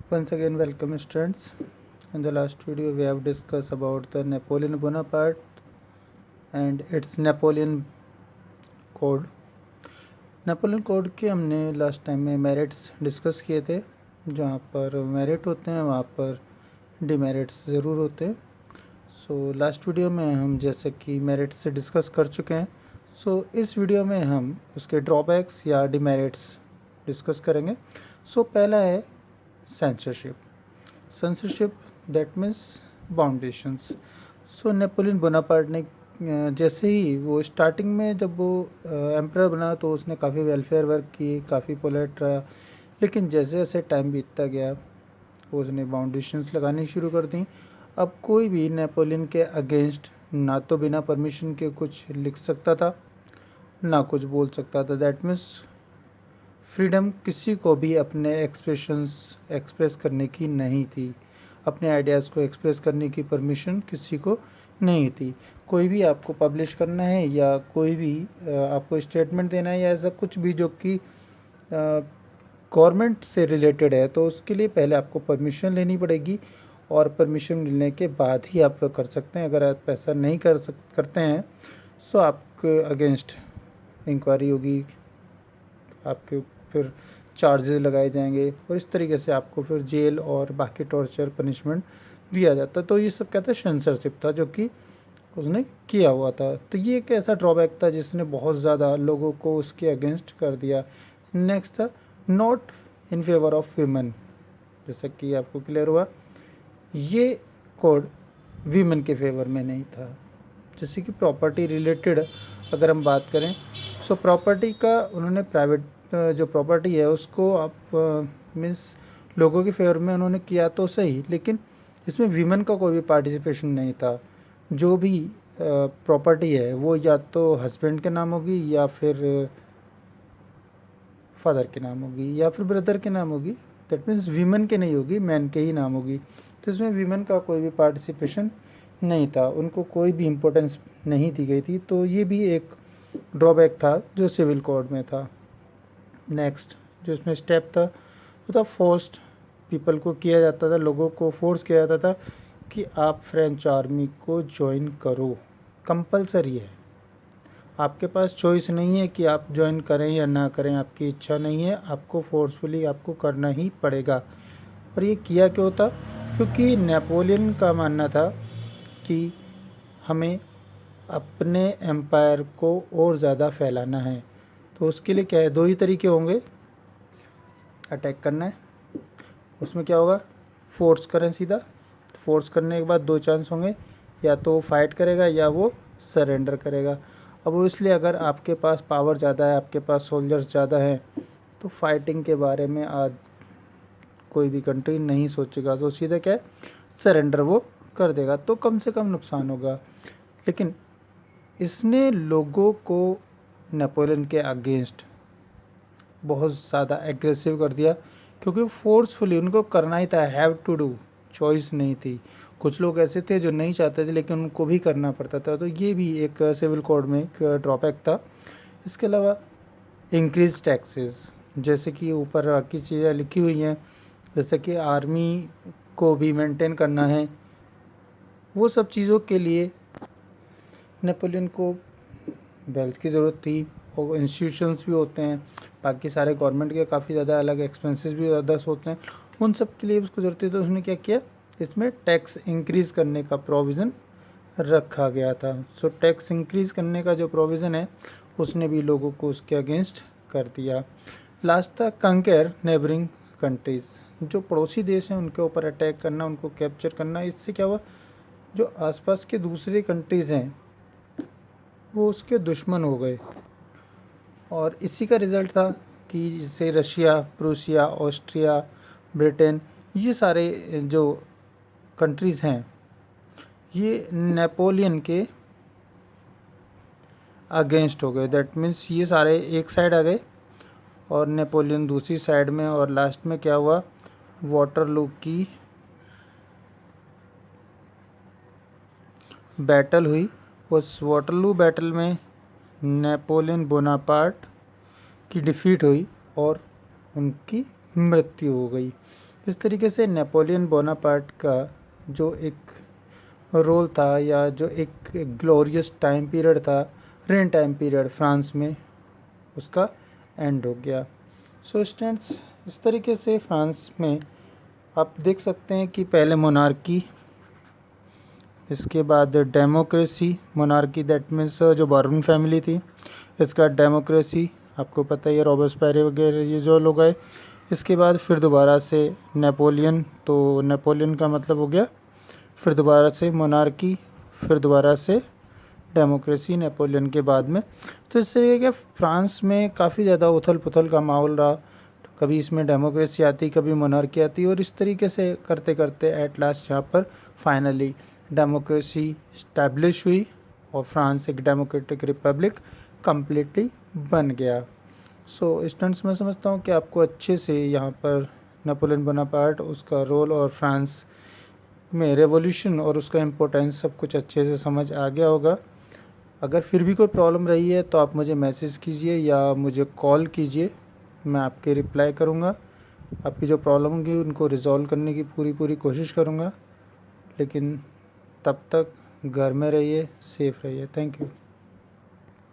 Once again, welcome students. In the last video, we have discussed about the Napoleon Bonaparte and its Napoleon Code. Napoleon code के हमने last time में merits discuss किए थे. जहाँ पर merit होते हैं वहाँ पर डिमेरिट्स ज़रूर होते हैं. सो लास्ट वीडियो में हम जैसे कि मेरिट्स से डिस्कस कर चुके हैं. सो इस वीडियो में हम उसके ड्रॉबैक्स या डिमेरिट्स डिस्कस करेंगे. सो पहला है censorship that means बाउंडेशंस. So Napoleon Bonaparte ने जैसे ही वो स्टार्टिंग में जब वो एम्परर बना तो उसने काफ़ी वेलफेयर वर्क की, काफ़ी पोलाइट रहा. लेकिन जैसे जैसे टाइम बीतता गया उसने बाउंडेशंस लगानी शुरू कर दी. अब कोई भी नेपोलियन के अगेंस्ट ना तो बिना परमिशन के कुछ लिख सकता था ना कुछ बोल सकता था. दैट मीन्स फ्रीडम किसी को भी अपने एक्सप्रेस करने की नहीं थी. अपने आइडियाज़ को एक्सप्रेस करने की परमिशन किसी को नहीं थी. कोई भी आपको पब्लिश करना है या कोई भी आपको स्टेटमेंट देना है या ऐसा कुछ भी जो कि गवर्नमेंट से रिलेटेड है तो उसके लिए पहले आपको परमिशन लेनी पड़ेगी और परमिशन मिलने के बाद ही आप कर सकते हैं. अगर आप ऐसा नहीं करते हैं तो आपके अगेंस्ट इंक्वायरी होगी, आपके फिर चार्जेस लगाए जाएंगे और इस तरीके से आपको फिर जेल और बाकी टॉर्चर पनिशमेंट दिया जाता. तो ये सब कहते हैं सेंसरशिप था जो कि उसने किया हुआ था. तो ये एक ऐसा ड्रॉबैक था जिसने बहुत ज़्यादा लोगों को उसके अगेंस्ट कर दिया. नेक्स्ट था not in favour of women. जैसा कि आपको क्लियर हुआ, ये कोड वीमेन के फेवर में नहीं था. जैसे कि प्रॉपर्टी रिलेटेड अगर हम बात करें सो प्रॉपर्टी का उन्होंने प्राइवेट जो प्रॉपर्टी है उसको आप मीन्स लोगों के फेवर में उन्होंने किया तो सही, लेकिन इसमें वीमेन का कोई भी पार्टिसिपेशन नहीं था. जो भी प्रॉपर्टी है वो या तो हस्बैंड के नाम होगी या फिर फादर के नाम होगी या फिर ब्रदर के नाम होगी. दैट मीन्स वीमेन के नहीं होगी, मैन के ही नाम होगी. तो इसमें वीमेन का कोई भी पार्टिसिपेशन नहीं था, उनको कोई भी इम्पोर्टेंस नहीं दी गई थी. तो ये भी एक ड्रॉबैक था जो सिविल कोड में था. नेक्स्ट जो इसमें स्टेप था वो था फोर्स्ड. पीपल को किया जाता था, लोगों को फोर्स किया जाता था कि आप फ्रेंच आर्मी को ज्वाइन करो. कंपलसरी है, आपके पास चॉइस नहीं है कि आप ज्वाइन करें या ना करें. आपकी इच्छा नहीं है, आपको फोर्सफुली आपको करना ही पड़ेगा. और ये किया क्यों था? क्योंकि नेपोलियन का मानना था कि हमें अपने एम्पायर को और ज़्यादा फैलाना है. तो उसके लिए क्या है, दो ही तरीके होंगे. अटैक करना है, उसमें क्या होगा, फोर्स करें सीधा. फोर्स करने के बाद दो चांस होंगे, या तो वो फाइट करेगा या वो सरेंडर करेगा. अब वो इसलिए अगर आपके पास पावर ज़्यादा है, आपके पास सोल्जर्स ज़्यादा हैं तो फाइटिंग के बारे में आज कोई भी कंट्री नहीं सोचेगा. तो सीधा क्या है, सरेंडर वो कर देगा तो कम से कम नुकसान होगा. लेकिन इसने लोगों को नेपोलियन के अगेंस्ट बहुत ज़्यादा एग्रेसिव कर दिया क्योंकि फोर्सफुली उनको करना ही था. हैव टू डू, चॉइस नहीं थी. कुछ लोग ऐसे थे जो नहीं चाहते थे लेकिन उनको भी करना पड़ता था. तो ये भी एक सिविल कोड में ड्रॉबैक था. इसके अलावा इंक्रीज टैक्सेस, जैसे कि ऊपर बाकी चीज़ें लिखी हुई हैं, जैसे कि आर्मी को भी मेंटेन करना है. वो सब चीज़ों के लिए नेपोलियन को वेल्थ की ज़रूरत थी और इंस्टीट्यूशंस भी होते हैं. बाकी सारे गवर्नमेंट के काफ़ी ज़्यादा अलग एक्सपेंसेस भी ज़्यादा होते हैं, उन सब के लिए उसको ज़रूरत थी. तो उसने क्या किया, इसमें टैक्स इंक्रीज़ करने का प्रोविज़न रखा गया था. सो टैक्स इंक्रीज़ करने का जो प्रोविज़न है उसने भी लोगों को उसके अगेंस्ट कर दिया. लास्ट था कंकेर नेबरिंग कंट्रीज़. जो पड़ोसी देश हैं उनके ऊपर अटैक करना, उनको कैप्चर करना. इससे क्या हुआ, जो आसपास के दूसरे कंट्रीज़ हैं वो उसके दुश्मन हो गए. और इसी का रिज़ल्ट था कि जैसे रशिया, प्रूसिया, ऑस्ट्रिया, ब्रिटेन, ये सारे जो कंट्रीज़ हैं ये नेपोलियन के अगेंस्ट हो गए. दैट मीन्स ये सारे एक साइड आ गए और नेपोलियन दूसरी साइड में. और लास्ट में क्या हुआ, वाटरलू की बैटल हुई. उस वाटरलू बैटल में नेपोलियन बोनापार्ट की डिफ़ीट हुई और उनकी मृत्यु हो गई। इस तरीके से नेपोलियन बोनापार्ट का जो एक रोल था या जो एक ग्लोरियस टाइम पीरियड था, रेन टाइम पीरियड फ्रांस में, उसका एंड हो गया। सो स्टूडेंट्स, इस तरीके से फ्रांस में आप देख सकते हैं कि पहले मोनार्की, इसके बाद डेमोक्रेसी, मोनार्की दैट मीन्स जो बॉर्बन फैमिली थी, इसका डेमोक्रेसी आपको पता ही है, रॉबर्सपेरे वगैरह ये जो लोग आए। इसके बाद फिर दोबारा से नेपोलियन, तो नेपोलियन का मतलब हो गया फिर दोबारा से मोनार्की, फिर दोबारा से डेमोक्रेसी नेपोलियन के बाद में। तो इस तरीके के फ्रांस में काफ़ी ज़्यादा उथल पुथल का माहौल रहा, कभी इसमें डेमोक्रेसी आती, कभी मोनार्की आती, और इस तरीके से करते करते एट लास्ट यहाँ पर फाइनली डेमोक्रेसी इस्टेब्लिश हुई और फ्रांस एक डेमोक्रेटिक रिपब्लिक कम्प्लीटली बन गया। सो स्टूडेंट्स, मैं समझता हूँ कि आपको अच्छे से यहाँ पर नेपोलियन बोनापार्ट, उसका रोल और फ्रांस में रेवोल्यूशन और उसका इम्पोर्टेंस सब कुछ अच्छे से समझ आ गया होगा। अगर फिर भी कोई प्रॉब्लम रही है तो आप मुझे मैसेज कीजिए या मुझे कॉल कीजिए, मैं आपके रिप्लाई करूँगा। आपकी जो प्रॉब्लम होगी उनको रिज़ॉल्व करने की पूरी कोशिश करूँगा। लेकिन तब तक घर में रहिए, सेफ़ रहिए। Thank you.